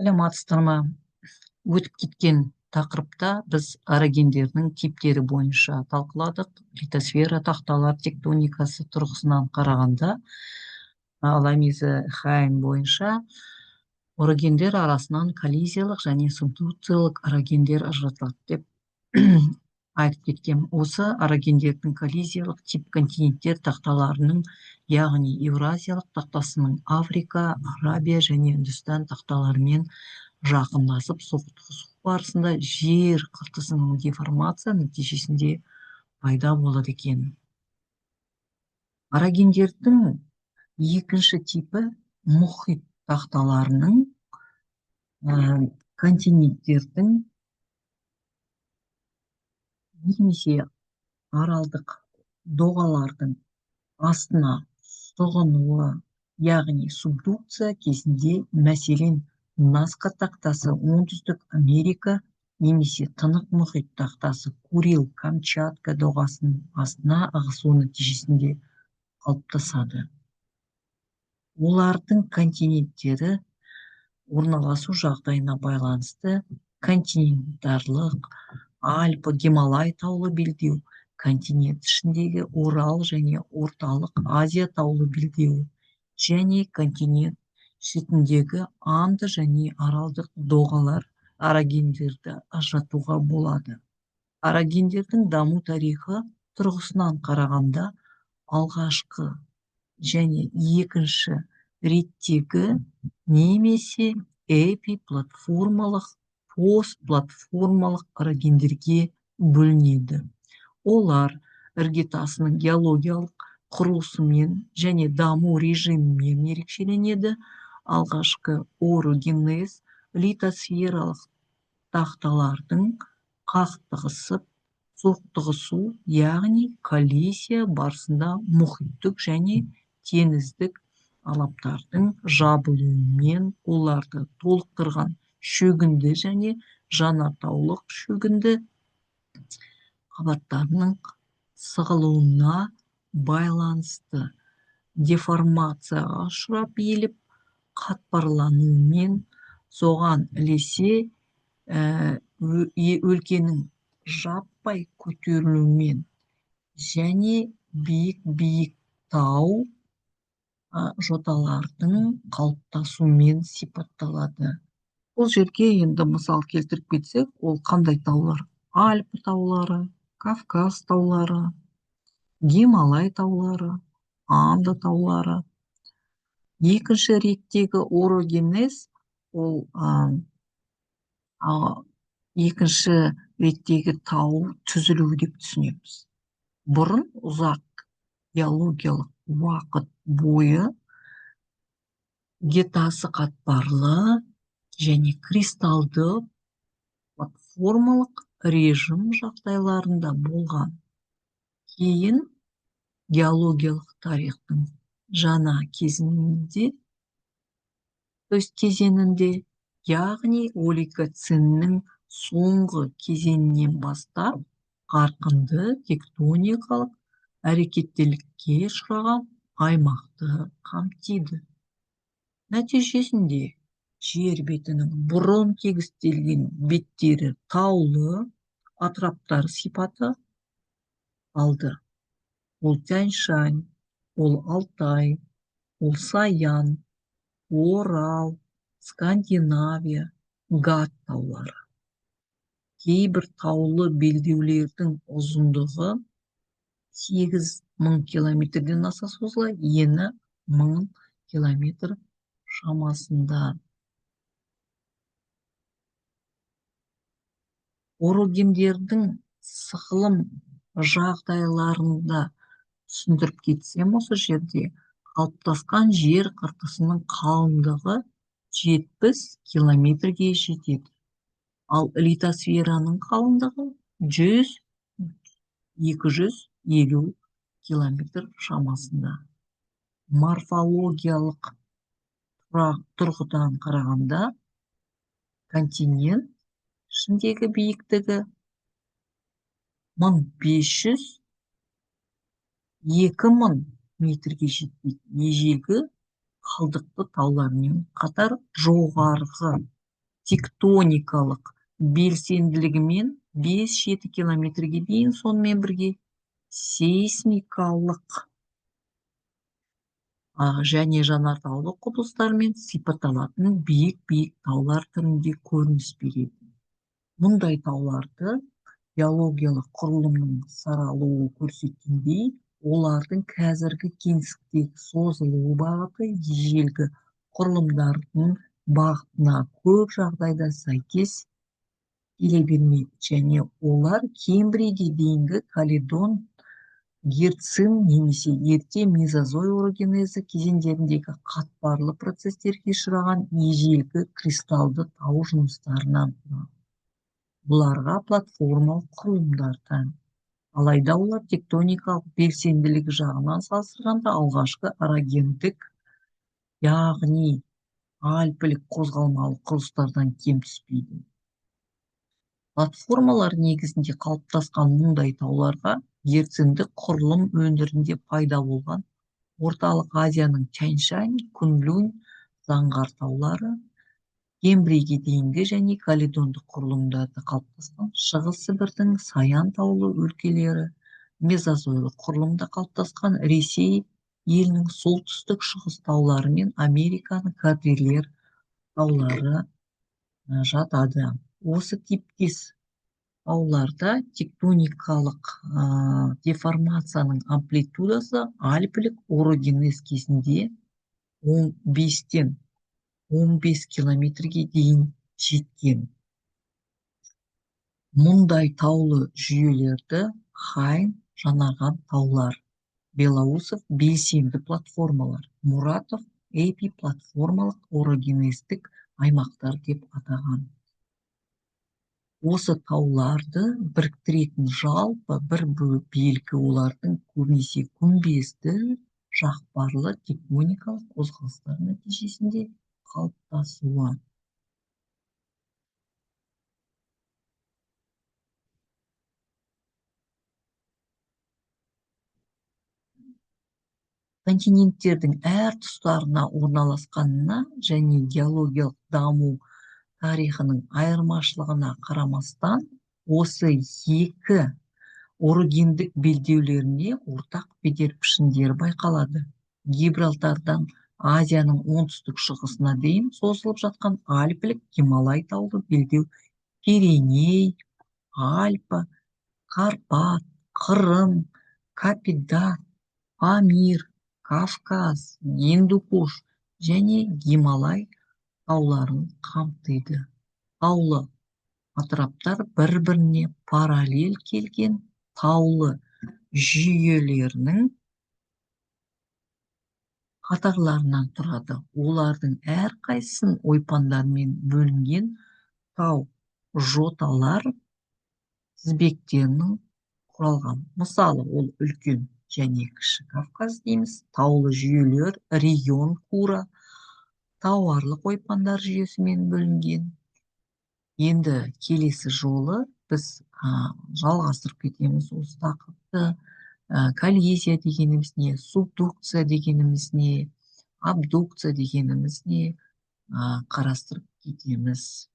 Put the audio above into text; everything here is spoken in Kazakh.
Саламатсыздар ма? Өтіп кеткен тақырыпта біз орогендердің типтері бойынша талқыладық. Литосфера тақталар тектоникасы тұрғысынан қарағанда, Ламиза Хайм бойынша орогендер арасынан коллизиялық және субдукциялық орогендер ажыратылады деп айтып кеткен. Осы орогендердің коллизиялық тип континенттер тақталарының, яғни Евразиялық тақтасының Африка, Арабия және Үндістан тақталарымен жақындасып соқтығысу барысында жер қыртысының деформация нәтижесінде пайда болады екен. Орогендердің екінші типі мұхит тақталарының континенттердің немесе аралдық доғалардың астына сұғынуы, яғни субдукция кезінде, мәселен, Назка тақтасы оңтүстік Америка немесе Тынық мұхит тақтасы Курил, Камчатка доғасының астына ығысу нәтижесінде қалыптасады. Олардың континенттері орналасу жағдайына байланысты континентарлық, Альпі, Гималай таулы белдеу, континент ішіндегі Орал және орталық Азия таулы белдеуі және континент шетіндегі Анды және аралдық доғалар орогендерді ажыратуға болады. Орогендердің даму тарихы тұрғысынан қарағанда алғашқы және екінші реттегі немесе эпиплатформалық, постплатформалық орогендерге бөлінеді. Олар іргетасының геологиялық құрылысымен және даму режимімен ерекшеленеді. Алғашқы орогенез литосфералық тақталардың қақтығысып соқтығысу, яғни коллизия барысында мұхиттық және теңіздік алаптардың жабылуымен оларды толықтырған шөгінді және жанартаулық шөгінді қабаттарының сығылуына байланысты деформацияға ұшырап иіліп қатпарлануымен, соған ілесе өлкенің жаппай көтерілуімен және биік тау жоталардың қалыптасуымен сипатталады. Бұл жерге енді мысал келтіріп кетсек, ол қандай таулар? Альпі таулары, Кавказ таулары, Гималай таулары, Анды таулары. Екінші реттегі орогенез ол екінші реттегі тау түзілуі деп түсінеміз. Бұрын ұзақ геологиялық уақыт бойы гетасы қатпарлы және кристалды платформалық режим жағдайларында болған. Кейін геологиялық тарихтың жаңа кезеңінде, яғни олигоценнің соңғы кезеңінен бастап қарқынды тектоникалық әрекеттілікке ұшыраған аймақты қамтиды. Нәтижесінде жер бетінің бұрын тегістелген беттері таулы атыраптар сипаты алды. Ол Тянь-Шань, ол Алтай, ол Саян, Орал, Скандинавия, Гат таулары. Кейбір таулы белдеулердің ұзындығы 8000 километрден аса созылады, ені 1000 километр шамасында. Орогендердің сықылым жағдайларында түсіндіріп кетсем, осы жерде қалыптасқан жер қыртысының қалыңдығы 70 километрге жетеді. Ал литосфераның қалыңдығы 100-250 километр шамасында. Морфологиялық тұрғыдан қарағанда континент ішіндегі биіктігі 1500-2000 метрге жетпейді. Ежелгі қалдықты таулармен қатар жоғарғы тектоникалық белсенділігімен 5-7 километрге дейін, сонымен бірге сейсмикалық және жанартаулы құбылыстармен сипатталатын биік-биік таулар түрінде көрініс береді. Мұндай тауларды геологиялық құрылымның саралуы көрсеткендей, олардың қазіргі кеңістіктегі созылу бағыты ежелгі құрылымдардың бағытына көп жағдайда сәйкес келе бермейді, және олар кембрийге дейінгі каледон, герцин немесе ерте мезозой орогенезі кезеңдеріндегі қатпарлы процестерге ұшыраған ежелгі кристалды тау жыныстарынан тұрады. Бұларға платформалық құрылымдар тән. Алайда олар тектоникалық белсенділігі жағынан салыстырғанда алғашқы орогендік, яғни альпілік қозғалмалы құрылыстардан кем түспейді. Платформалар негізінде қалыптасқан мұндай тауларға герциндік құрылым өңірінде пайда болған Орталық Азияның Тянь-Шань, Куньлунь, Заңғар таулары, Кембрийге дейінгі және каледондық құрылымдарда қалыптасқан Шығыс Сібірдің Саян таулы өлкелері, мезозойлық құрылымда қалыптасқан Ресей елінің солтүстік шығыс таулары мен Американың Кордильер таулары жатады. Осы типтес тауларда тектоникалық деформацияның амплитудасы альпілік орогенез кезінде 15-тен 15 километрге дейін жеткен. Мұндай таулы жүйелерді Хайн жанаған таулар, Белоусов белсенді платформалар, Мұратов эпиплатформалық орогенездік аймақтар деп атаған. Осы тауларды біріктіретін жалпы бір белгі олардың көбінесе күмбезді, жақпарлы тектоникалық қозғалыстар нәтижесінде қалыптасуы. Континенттердің әр тұстарына орналасқанына және геологиялық даму тарихының айырмашылығына қарамастан, осы екі орогендік белдеулеріне ортақ бедер пішіндері байқалады. Гибралтардан Азияның оңтүстік шығысына дейін созылып жатқан альпілік Гималай таулы белдеу Пиреней, Альпы, Карпат, Қырым, Капидар, Памир, Кавказ, Индукуш және Гималай тауларын қамтиды. Таулы атыраптар бір-біріне параллель келген таулы жүйелерінің қатарларынан тұрады. Олардың әрқайсысын ойпандармен бөлінген тау жоталар тізбектерінің құралған. Мысалы, ол үлкен және кіші Кавказ дейміз. Таулы жүйелер регион Кура тауарлық ойпандар жүйесімен бөлінген. Енді келесі жолы біз жалғастырып кетеміз осы тақырыпты. Коллизия дегеніміз не, субдукция дегеніміз не, абдукция дегеніміз не қарастырып кетеміз.